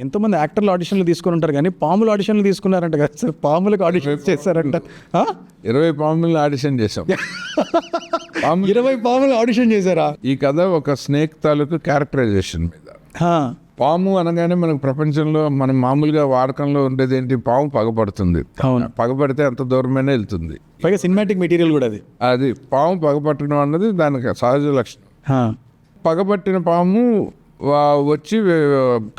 ఎంతోమంది యాక్టర్లు ఆడిషన్లు తీసుకుని ఉంటారు కానీ పాములు ఆడిషన్లు తీసుకున్నారంట కదా సార్, పాములకు ఆడిషన్ చేశారంట. 20 పాములు ఆడిషన్ చేసాం. 20 పాములు ఆడిషన్ చేశారా? ఈ కథ ఒక స్నేక్ తాలూకు క్యారెక్టరైజేషన్ మీద. పాము అనగానే మనకు ప్రపంచంలో మనం మామూలుగా వాడకంలో ఉండేది ఏంటి, పాము పగపడుతుంది. పగపడితే ఎంత దూరమైనా వెళ్తుంది, పైగా సినిమాటిక్ మెటీరియల్ కూడా అది పాము పగపట్టడం అన్నది దానికి సహజ లక్షణం. పగపట్టిన పాము వచ్చి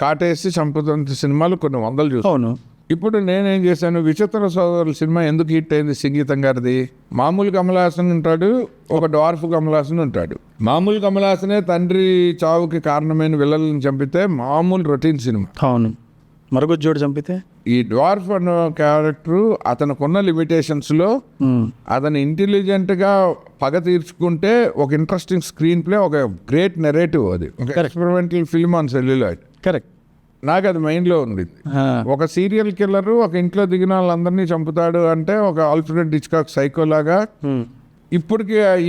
కాటేసి చంపుతున్న సినిమాలు కొన్ని వందలు చూసాను. ఇప్పుడు నేనేం చేశాను, విచిత్ర సోదరుల సినిమా ఎందుకు హిట్ అయింది సంగీతం గారిది. మామూలు కమల్ హాసన్ ఉంటాడు, ఒక డార్ఫ్ కమల్ హాసన్ ఉంటాడు. మామూలు కమల్ హాసనే తండ్రి చావుకి కారణమైన విల్లలను చంపితే మామూలు రొటీన్ సినిమా. అవును, మరొకజోడు చంపితే ఈ డ్వార్ఫ్ అన్న క్యారెక్టర్ అతనుకున్న లిమిటేషన్స్లో అతను ఇంటెలిజెంట్గా పగ తీర్చుకుంటే ఒక ఇంట్రెస్టింగ్ స్క్రీన్ ప్లే, ఒక గ్రేట్ నెరేటివ్. అది ఒక experimental film on celluloid. Correct, నాకు అది మైండ్లో ఉంది. ఒక సీరియల్ కిల్లర్ ఒక ఇంట్లో దిగిన వాళ్ళందరినీ చంపుతాడు అంటే ఒక ఆల్ఫ్రెడ్ హిచ్కాక్ సైకోలాగా.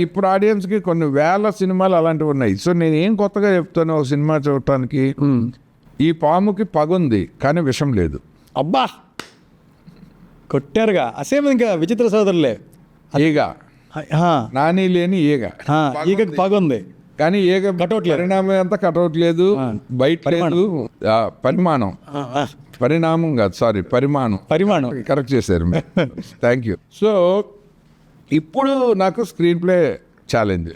ఇప్పుడు ఆడియన్స్కి కొన్ని వేల సినిమాలు అలాంటివి ఉన్నాయి. సో నేను ఏం కొత్తగా చెప్తాను ఒక సినిమా చూడటానికి, ఈ పాముకి పగుంది కానీ విషం లేదు. అబ్బా కొట్టారుగా, అసేమ్ ఇంకా విచిత్ర సోదరులే. ఈగ నాని లేని ఈగ, ఈగకి పగుంది కానీ ఈగ పరిణామం అంతా కటౌట్ లేదు, బయట లేదు. పరిణామం కాదు, సారీ, పరిమాణం కరెక్ట్ చేశారు, థ్యాంక్ యూ. సో ఇప్పుడు నాకు స్క్రీన్ ప్లే ఛాలెంజ్.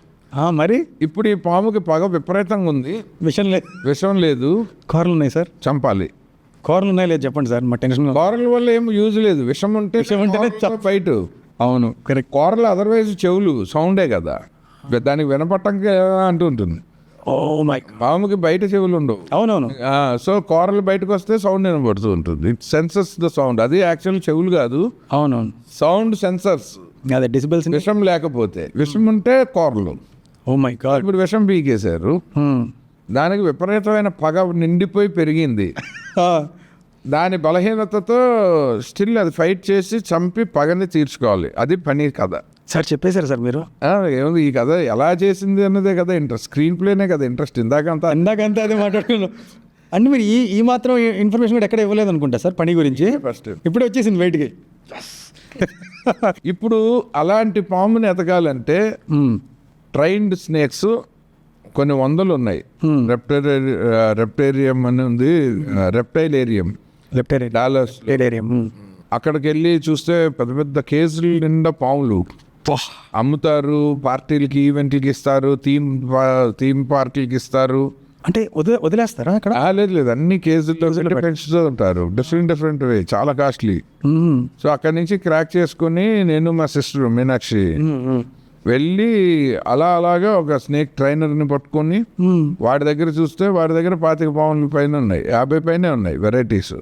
మరి ఇప్పుడు ఈ పాముకి పగ విపరీతంగా ఉంది, విషం లేదు. కూరలు ఉన్నాయి సార్, చంపాలి. కూరలు ఉన్నాయి లేదు చెప్పండి సార్, మా టెన్షన్. కూరల వల్ల ఏం యూజ్ లేదు, విషం ఉంటేనే ఫైట్. అవును కరెక్ట్. కూరలు అదర్వైజ్ చెవులు సౌండే కదా, దానికి వినపట్టంగా అంటూ ఉంటుంది. పాముకి బయట చెవులు ఉండవు. అవునవును. సో కూరలు బయటకు వస్తే సౌండ్ వినపడుతూ ఉంటుంది. It sensors the sound. అది యాక్చువల్ చెవులు కాదు, అవునవును, సౌండ్ సెన్సర్స్. అదే డెసిబెల్స్. విషం లేకపోతే, విషం ఉంటే కూరలు. Oh my God. ఇప్పుడు విషం పీకేశారు, దానికి విపరీతమైన పగ నిండిపోయి పెరిగింది. దాని బలహీనతతో స్టిల్ అది ఫైట్ చేసి చంపి పగని తీర్చుకోవాలి. అది పని కథ. సార్ చెప్పేశారు సార్ మీరు. ఏముంది ఈ కథ ఎలా చేసింది అన్నదే కదా ఇంట్రెస్ట్, స్క్రీన్ ప్లేనే కదా ఇంట్రెస్ట్. ఇందాకంతా అదే మాట్లాడుకున్నాను. అంటే మీరు ఈ మాత్రం ఇన్ఫర్మేషన్ కూడా ఎక్కడ ఇవ్వలేదు అనుకుంటా సార్ పని గురించి. ఫస్ట్ ఇప్పుడు వచ్చేసింది బయటికి. ఇప్పుడు అలాంటి పాముని ఎతకాలంటే ట్రైన్డ్ స్నేక్స్ కొన్ని వందలు ఉన్నాయి. రెప్టేరియం అని ఉంది, రెప్టైలేరియం డాలర్స్. అక్కడికి వెళ్ళి చూస్తే పెద్ద పెద్ద కేసులు నిండా పాములు అమ్ముతారు. పార్టీలకి, ఈవెంట్లకి ఇస్తారు, థీమ్ పార్టీలకి ఇస్తారు. అంటే వదిలేస్తారా అక్కడ? లేదు, అన్ని కేసుల్లో పెంచుతూ ఉంటారు, డిఫరెంట్ వే, చాలా కాస్ట్లీ. సో అక్కడి నుంచి క్రాక్ చేసుకుని నేను మా సిస్టర్ మీనాక్షి వెళ్ళి అలాగా ఒక స్నేక్ ట్రైనర్ని పట్టుకొని వాడి దగ్గర చూస్తే వాడి దగ్గర 25 పాముల పైన ఉన్నాయి, 50 పైనే ఉన్నాయి వెరైటీస్.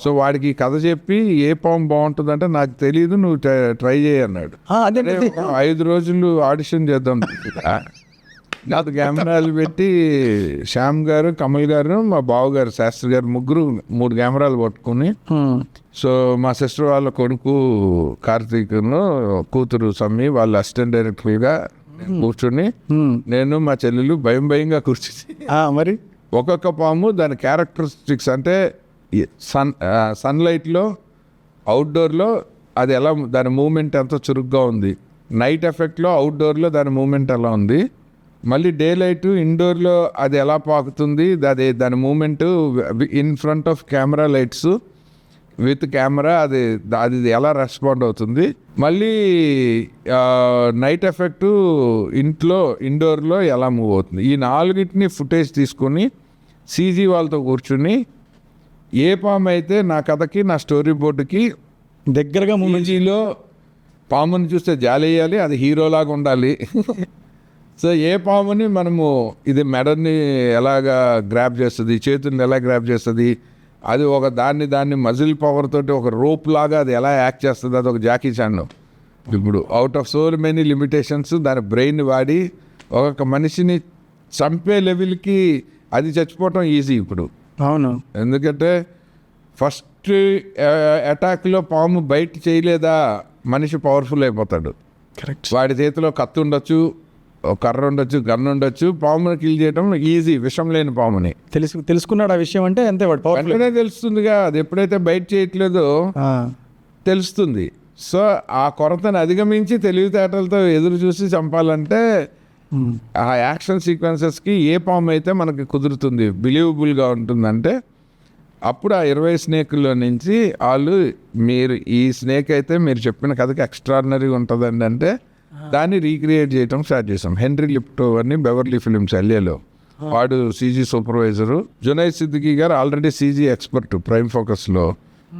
సో వాడికి కథ చెప్పి ఏ పాము బాగుంటుందంటే నాకు తెలియదు, నువ్వు ట్రై చేయి అన్నాడు. 5 రోజులు ఆడిషన్ చేద్దాం. నాకు కెమెరాలు పెట్టి శ్యామ్ గారు, కమల్ గారు, మా బావగారు శాస్త్రి గారు ముగ్గురు 3 కెమెరాలు పట్టుకుని, సో మా సిస్టర్ వాళ్ళ కొడుకు కార్తీక్ను, కూతురు సమ్మి వాళ్ళ అసిస్టెంట్ డైరెక్టర్గా కూర్చొని, నేను మా చెల్లెలు భయంగా కూర్చుని మరి ఒక్కొక్క పాము దాని క్యారెక్టరిస్టిక్స్ అంటే సన్లైట్లో, అవుట్డోర్లో అది ఎలా, దాని మూమెంట్ ఎంత చురుగ్గా ఉంది, నైట్ ఎఫెక్ట్లో అవుట్డోర్లో దాని మూమెంట్ ఎలా ఉంది, మళ్ళీ డే లైట్ ఇండోర్లో అది ఎలా పాకుతుంది, దాని movement in front of camera lights with camera అది ఎలా రెస్పాండ్ అవుతుంది, మళ్ళీ నైట్ ఎఫెక్ట్ ఇండోర్లో ఎలా మూవ్ అవుతుంది. ఈ 4టిని ఫుటేజ్ తీసుకొని సీజీ వాళ్ళతో కూర్చుని ఏ పాము అయితే నా కథకి, నా స్టోరీ బోర్డుకి దగ్గరగా మూవీలో పాముని చూస్తే జాలేయాలి, అది హీరోలాగా ఉండాలి. సో ఏ పాముని మనము ఇది మెడని ఎలాగా గ్రాప్ చేస్తుంది, చేతుల్ని ఎలా గ్రాప్ చేస్తుంది, అది ఒక దాన్ని మజిల్ పవర్ తోటి ఒక రోప్ లాగా అది ఎలా యాక్ట్ చేస్తుంది, అది ఒక జాకీ చాన్. ఇప్పుడు out of so many limitations దాని బ్రెయిన్ వాడి ఒక మనిషిని చంపే లెవెల్కి అది చచ్చిపోవటం ఈజీ ఇప్పుడు. అవును, ఎందుకంటే ఫస్ట్ అటాక్లో పాము బయట చేయలేదా మనిషి పవర్ఫుల్ అయిపోతాడు. కరెక్ట్. వాడి చేతిలో కత్తి ఉండొచ్చు, ఒక కర్ర ఉండొచ్చు, గన్ ఉండొచ్చు, పాముని కిల్ చేయడం ఈజీ, విషం లేని పాముని. తెలుసుకున్నాడు ఆ విషయం అంటే అంతే వాడు పవర్ఫుల్. వెంటనే తెలుస్తుందిగా, అది ఎప్పుడైతే బయట చేయట్లేదో తెలుస్తుంది. సో ఆ కొరతను అధిగమించి తెలివితేటలతో ఎదురు చూసి చంపాలంటే ఆ యాక్షన్ సీక్వెన్సెస్కి ఏ పాము అయితే మనకి కుదురుతుంది, బిలీవబుల్గా ఉంటుందంటే అప్పుడు ఆ 20 స్నేకుల్లో నుంచి వాళ్ళు మీరు ఈ స్నేక్ అయితే మీరు చెప్పిన కథకి ఎక్స్ట్రాడినరీగా ఉంటుందండి అంటే దాన్ని రీక్రియేట్ చేయడం స్టార్ట్ చేసాం. హెన్రీ లిప్టో అని బెవర్లీ ఫిలిమ్స్ ఎల్ఏలో వాడు సీజీ సూపర్వైజరు. జునైద్ సిద్దికీ గారు ఆల్రెడీ సీజీ ఎక్స్పర్ట్, ప్రైమ్ ఫోకస్లో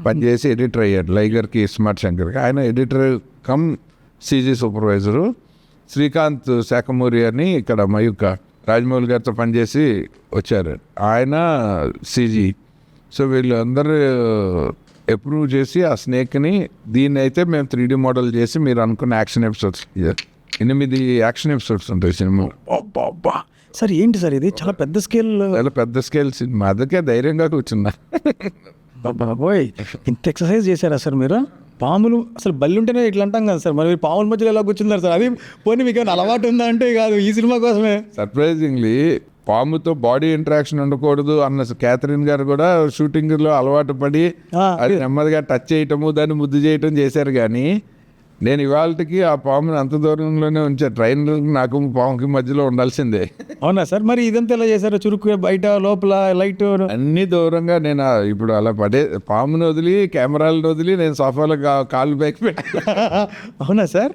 పనిచేసి ఎడిటర్ అయ్యాడు, లైగర్కి స్మార్ట్ శంకర్కి. ఆయన editor come CG supervisor. Srikanth Sakhamuri అని ఇక్కడ మయూక రాజమౌళి గారితో పనిచేసి వచ్చారు, ఆయన సీజీ. సో వీళ్ళందరూ అప్రూవ్ చేసి ఆ స్నేక్ని దీన్ని అయితే మేము 3D మోడల్ చేసి మీరు అనుకున్న యాక్షన్ ఎపిసోడ్స్ 8 యాక్షన్ ఎపిసోడ్స్ ఉంటాయి సినిమా. సార్ ఏంటి సార్ ఇది చాలా పెద్ద స్కేల్, చాలా పెద్ద స్కేల్ సినిమా, అందుకే ధైర్యంగా కూర్చున్నా. బాబోయ్ ఇంత ఎక్సర్సైజ్ చేశారా సార్ మీరు? పాములు అసలు బల్లి ఉంటేనే ఇట్లా అంటాం కదా సార్, మరి మీరు పాముల మధ్యలో ఎలా కూర్చున్నారు సార్? అది పోనీ మీకు ఏమైనా అలవాటు ఉందా అంటే కాదు, ఈ సినిమా కోసమే. సర్ప్రైజింగ్లీ పాముతో బాడీ ఇంటరాక్షన్ ఉండకూడదు అన్న క్యాథరిన్ గారు కూడా షూటింగ్లో అలవాటు పడి అది నెమ్మదిగా టచ్ చేయటము, దాన్ని ముద్దు చేయటం చేశారు. కానీ నేను ఇవాళకి ఆ పాముని అంత దూరంలోనే ఉంచా. ట్రైన్ నాకు పాముకి మధ్యలో ఉండాల్సిందే. అవునా సార్? మరి ఇదంతా ఎలా చేశారు? చురుకు బయట లోపల లైట్ అన్ని దూరంగా నేను ఇప్పుడు అలా పాముని వదిలి కెమెరాలను వదిలి నేను సోఫాలో కాలు బ్యాక్ పెట్టి. అవునా సార్?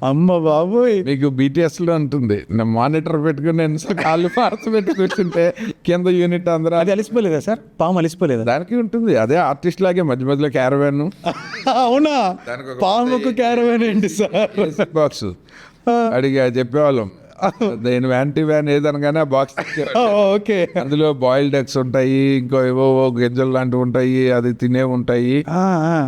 అమ్మ బాబోయ్, మీకు BTSలో ఉంటుంది, నా మానిటర్ పెట్టుకుని నేను కాళ్ళు పార్స్ పెట్టి కూర్చుంటే కింద యూనిట్ అందరూ. అది అలిసిపోలేదా సార్? పాము అలిసిపోలేదా? దానికి ఉంటుంది, అదే ఆర్టిస్ట్ లాగే మధ్య మధ్యలో క్యారవాన్. అవునా? పాముకు క్యారవాన్ ఏంటి సార్? బాక్స్ అడిగా చెప్పేవాళ్ళం, దేని వ్యాంటీ వ్యాన్ ఏదనగానే ఆ బాక్స్ ఓకే. అందులో బాయిల్డ్ ఎగ్స్ ఉంటాయి, ఇంకో ఏవో గింజలు లాంటివి ఉంటాయి, అది తినే ఉంటాయి.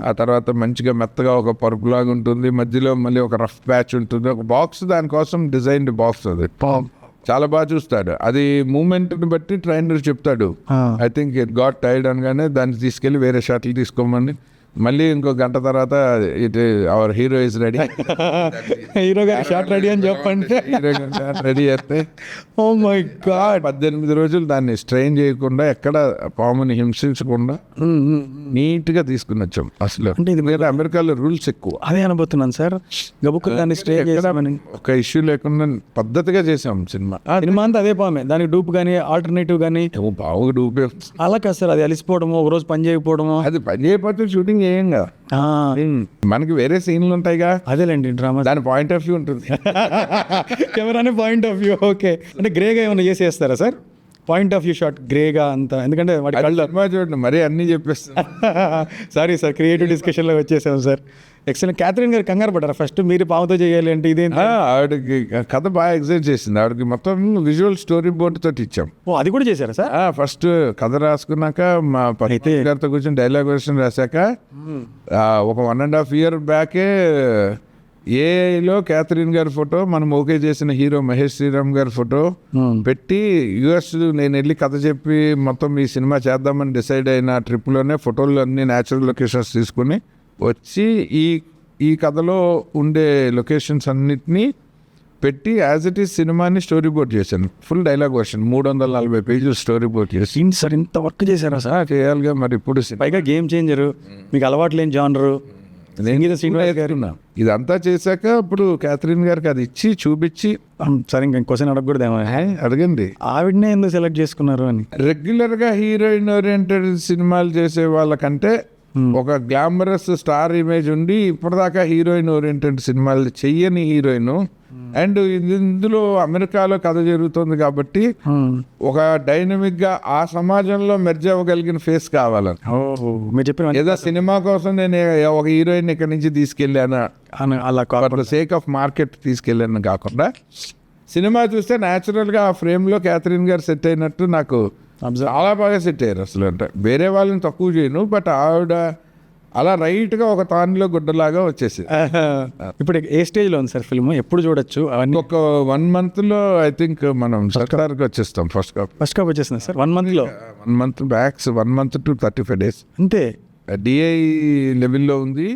ఆ తర్వాత మంచిగా మెత్తగా ఒక పరుపులాగా ఉంటుంది, మధ్యలో మళ్ళీ ఒక రఫ్ ప్యాచ్ ఉంటుంది, ఒక బాక్స్ దానికోసం డిజైన్డ్ బాక్స్. అది చాలా బాగా చూస్తాడు, అది మూమెంట్ని బట్టి ట్రైనర్ చెప్తాడు. I think it got tired అనగానే దాన్ని తీసుకెళ్ళి వేరే షాట్లు తీసుకోమని, మళ్ళీ ఇంకో గంట తర్వాత it our hero is ready, hero గారి షాట్ రెడీ అని చెప్పండి. రెడీ చేస్తే ఓ మై గాడ్ 18 రోజులు దాన్ని స్ట్రెయిన్ చేయకుండా, ఎక్కడ పాముని హింసించకుండా నీట్గా తీసుకుని వచ్చాం. అసలు అంటే ఇది వేరే అమెరికాలో రూల్స్ ఎక్కువ. అదే అనబోతున్నాను సార్, గబుక్కు దాన్ని స్టే చేసామని ఒక ఇష్యూ లేకుండా పద్ధతిగా చేసాం సినిమా. సినిమా అంతా అదే పామే, దానికి డూప్ కానీ ఆల్టర్నేటివ్ కానీ బాగా డూపే. అలా కాదు సార్, అది అలిసిపోవడము, ఒక రోజు పని చేయకపోవడము. అది పని చేయకపోతే షూటింగ్ ఏం కదా, మనకి వేరే సీన్లు ఉంటాయిగా. అదేలేండి డ్రామా, దాని పాయింట్ ఆఫ్ వ్యూ ఉంటుంది. కెమెరానే పాయింట్ ఆఫ్ వ్యూ. ఓకే, అంటే గ్రేగా ఏమైనా చేసేస్తారా sir? Point of view shot గ్రేగా అంతా, ఎందుకంటే వాటి కళ్ళు. సినిమా చూడండి, మరీ అన్నీ చెప్పేస్తాను. సారీ సార్, క్రియేటివ్ డిస్కషన్లో వచ్చేసాం సార్. ఎక్సలెంట్. క్యాథరిన్ గారు కంగారు పడ్డారా ఫస్ట్ మీరు పాముతో చేయాలి అంటే? ఇదే ఆవిడకి కథ బాగా ఎగ్జైట్ చేసింది. ఆవిడకి మొత్తం విజువల్ స్టోరీ బోర్డ్ తోటి ఇచ్చాం. ఓ అది కూడా చేశారా సార్? ఫస్ట్ కథ రాసుకున్నాక మా అయితే గారితో కూర్చొని డైలాగ్ వర్షన్ రాశాక ఒక 1.5 year బ్యాకే ఏఐలో క్యాథరిన్ గారి ఫోటో, మనం ఓకే చేసిన హీరో మహేష్ శ్రీరామ్ గారి ఫోటో పెట్టి US నేను వెళ్ళి కథ చెప్పి మొత్తం ఈ సినిమా చేద్దామని డిసైడ్ అయిన ట్రిప్లోనే ఫోటోలు అన్ని న్యాచురల్ లొకేషన్స్ తీసుకుని వచ్చి ఈ కథలో ఉండే లొకేషన్స్ అన్నిటినీ పెట్టి యాజ్ ఇట్ ఈస్ సినిమాని స్టోరీ బోర్డ్ చేశాను. ఫుల్ డైలాగ్ వర్షన్ 340 పేజీలు స్టోరీ బోర్డ్ చేసి. సార్ ఇంత వర్క్ చేశారా సార్? చేయాలిగా మరి. ఇప్పుడు పైగా గేమ్ చేంజరు, మీకు అలవాటు లేని జానరు. ఇదంతా చేశాక ఇప్పుడు క్యాథరిన్ గారికి అది ఇచ్చి చూపించి, సరే ఇంకా క్వశ్చన్ అడగకూడదేమో, అడగండి ఆవిడనే ఎందుకు సెలెక్ట్ చేసుకున్నారు అని. రెగ్యులర్గా హీరోయిన్ ఓరియంటెడ్ సినిమాలు చేసే వాళ్ళకంటే ఒక గ్లామరస్ స్టార్ ఇమేజ్ ఉండి ఇప్పటిదాకా హీరోయిన్ ఓరియంటెడ్ సినిమాలు చెయ్యని హీరోయిన్, అండ్ ఇందులో అమెరికాలో కథ జరుగుతుంది కాబట్టి ఒక డైనమిక్ గా ఆ సమాజంలో మెర్జ్ అవ్వగలిగిన ఫేస్ కావాలని. మీరు చెప్పిన ఏదో సినిమా కోసం నేను ఒక హీరోయిన్ ఇక్కడి నుంచి తీసుకెళ్ళాను అలా సేక్ ఆఫ్ మార్కెట్ తీసుకెళ్ళాను కాకుండా, సినిమా చూస్తే న్యాచురల్గా ఆ ఫ్రేమ్లో క్యాథరిన్ గారు సెట్ అయినట్టు నాకు చాలా బాగా సెట్ అయ్యారు. అసలు అంటే వేరే వాళ్ళని తక్కువ చేయను, బట్ ఆవిడ అలా రైట్గా ఒక తానిలో గుడ్డలాగా వచ్చేసి. ఇప్పుడు ఏ స్టేజ్లో ఉంది సార్ ఫిల్మ్? ఎప్పుడు చూడొచ్చు అవన్నీ? ఒక 1 monthలో ఐ థింక్ మనం సర్కార్కి వచ్చేస్తాం. ఫస్ట్ కాప్ వచ్చేస్తుంది sir 1 monthలో. 1 month backs 1 month to 35 days అంతే. DI లెవెల్లో ఉంది.